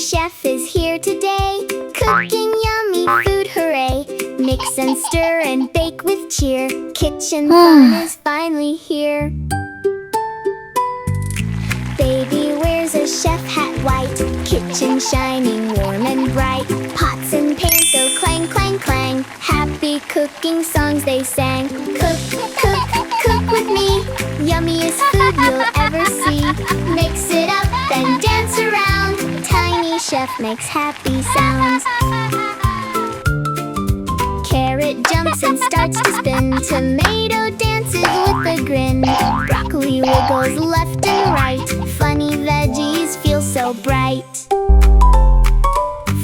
Chef is here today, cooking yummy food, hooray! Mix and stir and bake with cheer. Kitchen fun is finally here. Baby wears a chef hat white, kitchen shining warm and bright. Pots and pans go clang, clang, clang. Happy cooking songs they sang. Cook, cook, cook with me. Yummiest food you'll ever see. Mix it up, then dance around. Tiny chef makes happy sounds. Carrot jumps and starts to spin. Tomato dances with a grin. Broccoli wiggles left and right. Funny veggies feel so bright.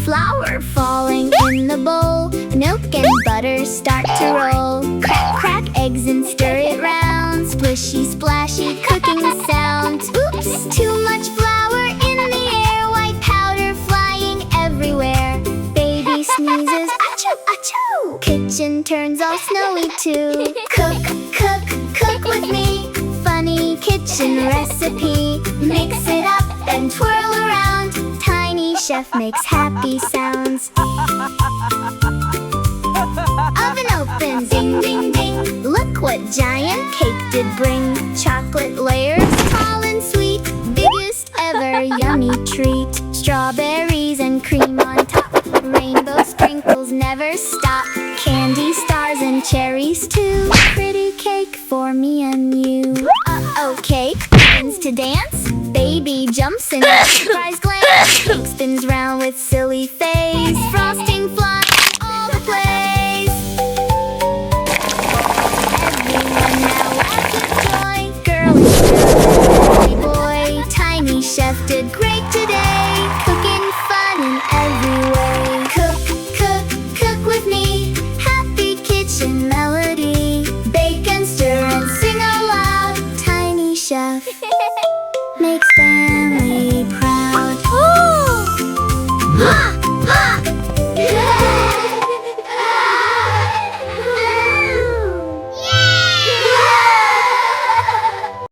Flour falling in the bowl. Milk and butter start to roll. Crack, crack eggs and stir it round. Splishy, splashy cooking sound. Oops, too much flour in the air. White powder flying everywhere. Baby sneezes, achoo, achoo. Kitchen turns all snowy too. Cook, cook, cook with me. Funny kitchen recipe. Mix it up and twirl around. Tiny chef makes happy sounds. Oven opens, ding, ding, ding. Look what giant cake did bring. Chocolate layers, tall and sweet. Biggest ever yummy treat. Strawberries and cream on top. Rainbow sprinkles never stop. Candy stars and cherries too. Pretty cake for me and you. Uh-oh, cake begins to dance. Baby jumps in a surprise glance. Cake spins round with silly face. Frosting flies all the place. Everyone now laughs with joy. Girl and boy, tiny chef did great today. Cooking fun in every way. Cook, cook, cook with me. Happy kitchen melody. Bake and stir and sing aloud. Tiny chef